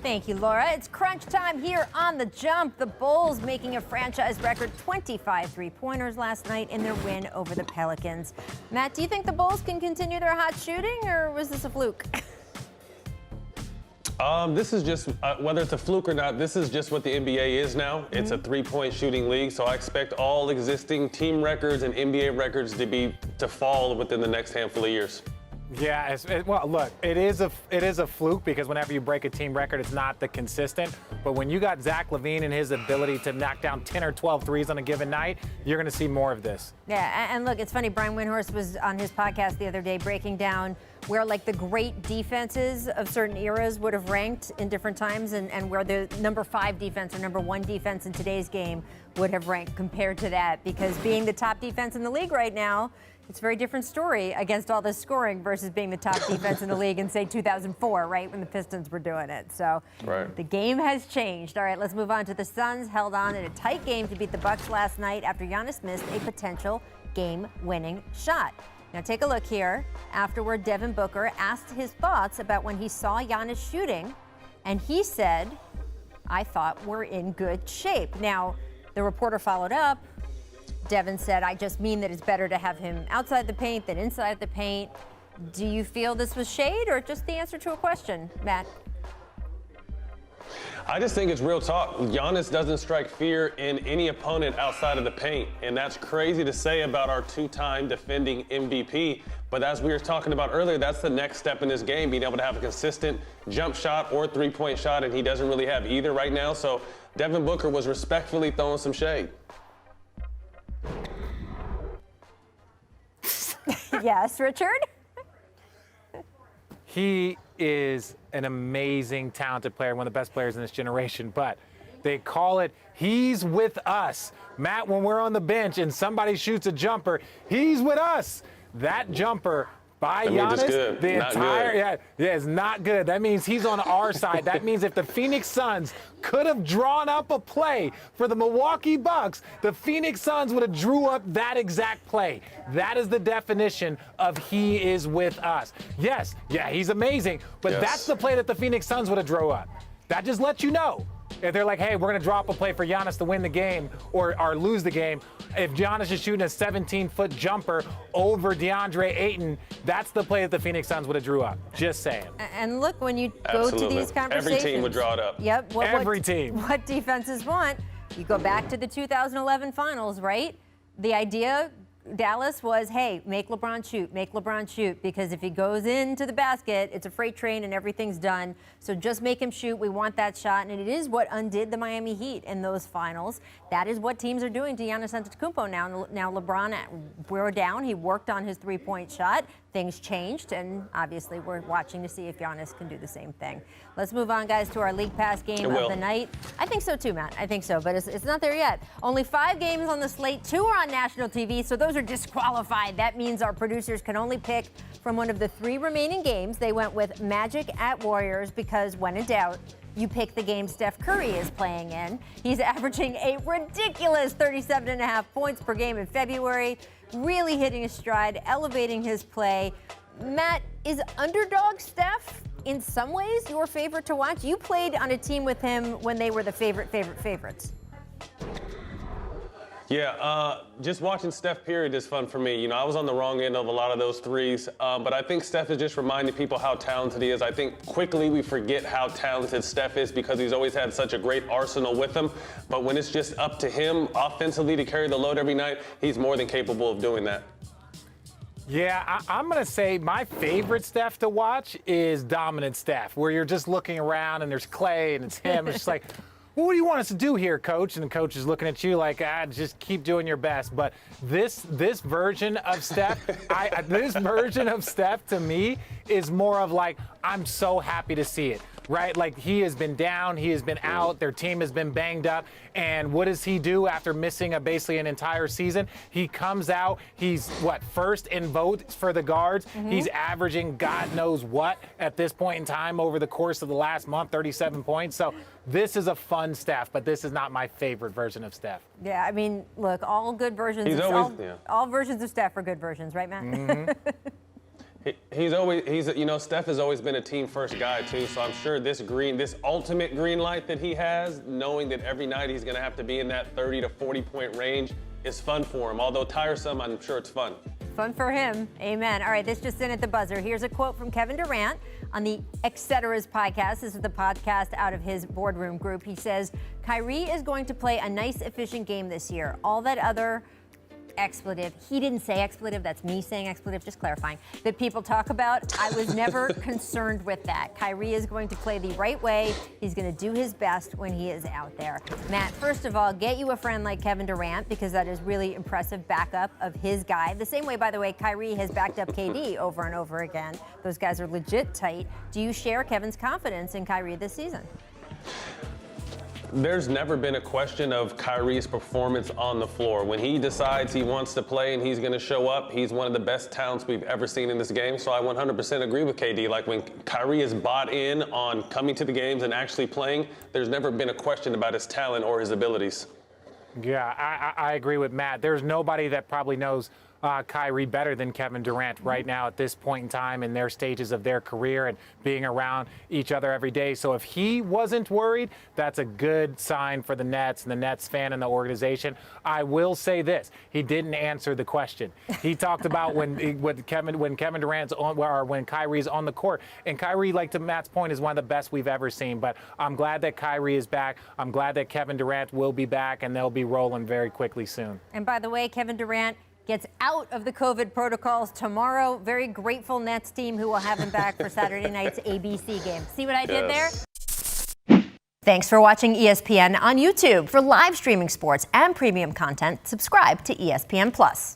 Thank you, Laura. It's crunch time here on The Jump. The Bulls making a franchise record 25 three-pointers last night in their win over the Pelicans. Matt, do you think the Bulls can continue their hot shooting, or was this a fluke? This is just, whether it's a fluke or not, this is just what the NBA is now. It's a three-point shooting league, so I expect all existing team records and NBA records to fall within the next handful of years. Yeah, well, look, it is a fluke because whenever you break a team record, it's not the consistent. But when you got Zach LaVine and his ability to knock down 10 or 12 threes on a given night, you're going to see more of this. Yeah, and look, it's funny. Brian Windhorst was on his podcast the other day breaking down where, like, the great defenses of certain eras would have ranked in different times and where the number 5 defense or number 1 defense in today's game would have ranked compared to that. Because being the top defense in the league right now, it's a very different story against all this scoring versus being the top defense in the league in, say, 2004, right, when the Pistons were doing it. So The game has changed. All right, let's move on to the Suns. Held on in a tight game to beat the Bucks last night after Giannis missed a potential game-winning shot. Now take a look here. Afterward, Devin Booker asked his thoughts about when he saw Giannis shooting, and he said, "I thought we're in good shape." Now, the reporter followed up. Devin said, "I just mean that it's better to have him outside the paint than inside the paint." Do you feel this was shade or just the answer to a question, Matt? I just think it's real talk. Giannis doesn't strike fear in any opponent outside of the paint, and that's crazy to say about our 2-time defending MVP. But as we were talking about earlier, that's the next step in this game, being able to have a consistent jump shot or three-point shot, and he doesn't really have either right now. So Devin Booker was respectfully throwing some shade. Yes, Richard? He is an amazing, talented player, one of the best players in this generation, but they call it, he's with us. Matt, when we're on the bench and somebody shoots a jumper, he's with us. That jumper by Giannis, the entire, is not good. That means he's on our side. That means if the Phoenix Suns could have drawn up a play for the Milwaukee Bucks, the Phoenix Suns would have drew up that exact play. That is the definition of he is with us. Yes, yeah, he's amazing, but that's the play that the Phoenix Suns would have drew up. That just lets you know. If they're like, hey, we're going to drop a play for Giannis to win the game or lose the game, if Giannis is shooting a 17-foot jumper over DeAndre Ayton, that's the play that the Phoenix Suns would have drew up. Just saying. And look, when you go to these conversations. Every team would draw it up. Yep. Every team. What defenses want, you go back to the 2011 finals, right? The idea, Dallas, was, hey, make LeBron shoot, because if he goes into the basket, it's a freight train and everything's done. So just make him shoot. We want that shot. And it is what undid the Miami Heat in those finals. That is what teams are doing to Giannis Antetokounmpo now. Now LeBron, we're down. He worked on his three-point shot. Things changed, and obviously we're watching to see if Giannis can do the same thing. Let's move on, guys, to our League Pass game of the night. I think so too, Matt. I think so, but it's not there yet. Only 5 games on the slate. 2 are on national TV, so those are disqualified. That means our producers can only pick from one of the 3 remaining games. They went with Magic at Warriors because when in doubt, you pick the game Steph Curry is playing in. He's averaging a ridiculous 37.5 points per game in February, really hitting his stride, elevating his play. Matt, is underdog Steph in some ways your favorite to watch? You played on a team with him when they were the favorites. Yeah, just watching Steph, period, is fun for me. You know, I was on the wrong end of a lot of those threes, but I think Steph is just reminding people how talented he is. I think quickly we forget how talented Steph is because he's always had such a great arsenal with him. But when it's just up to him offensively to carry the load every night, he's more than capable of doing that. Yeah, I'm going to say my favorite Steph to watch is dominant Steph, where you're just looking around and there's Clay and it's him. It's just like, well, what do you want us to do here, coach? And the coach is looking at you like, just keep doing your best. But this version of Steph, this version of Steph to me is more of like, I'm so happy to see it. Right? Like, he has been down, he has been out, their team has been banged up, and what does he do after missing basically an entire season? He comes out, he's, first in votes for the guards. He's averaging God knows what at this point in time over the course of the last month, 37 points. So this is a fun Steph, but this is not my favorite version of Steph. Yeah, I mean, look, all good versions. All versions of Steph are good versions, right, Matt? Steph has always been a team first guy too, so I'm sure this ultimate green light that he has, knowing that every night he's going to have to be in that 30 to 40 point range, is fun for him. Although tiresome, I'm sure it's fun. Fun for him. Amen. All right, this just in at the buzzer. Here's a quote from Kevin Durant on the XxDannixX podcast. This is the podcast out of his boardroom group. He says, Kyrie is going to play a nice, efficient game this year. All that other expletive. He didn't say expletive. That's me saying expletive, just clarifying. That people talk about. I was never concerned with that. Kyrie is going to play the right way. He's going to do his best when he is out there. Matt, first of all, get you a friend like Kevin Durant, because that is really impressive backup of his guy. The same way, by the way, Kyrie has backed up KD over and over again. Those guys are legit tight. Do you share Kevin's confidence in Kyrie this season? There's never been a question of Kyrie's performance on the floor. When he decides he wants to play and he's going to show up, he's one of the best talents we've ever seen in this game. So I 100% agree with KD. Like, when Kyrie is bought in on coming to the games and actually playing, there's never been a question about his talent or his abilities. Yeah, I agree with Matt. There's nobody that probably knows Kyrie better than Kevin Durant right now at this point in time in their stages of their career and being around each other every day. So if he wasn't worried, that's a good sign for the Nets and the Nets fan and the organization. I will say this: he didn't answer the question. He talked about when Kevin Durant's on, or when Kyrie's on the court, and Kyrie, like to Matt's point, is one of the best we've ever seen. But I'm glad that Kyrie is back. I'm glad that Kevin Durant will be back, and they'll be rolling very quickly soon. And by the way, Kevin Durant gets out of the COVID protocols tomorrow. Very grateful Nets team who will have him back for Saturday night's ABC game. See what I did there? Thanks for watching ESPN on YouTube. For live streaming sports and premium content, subscribe to ESPN+.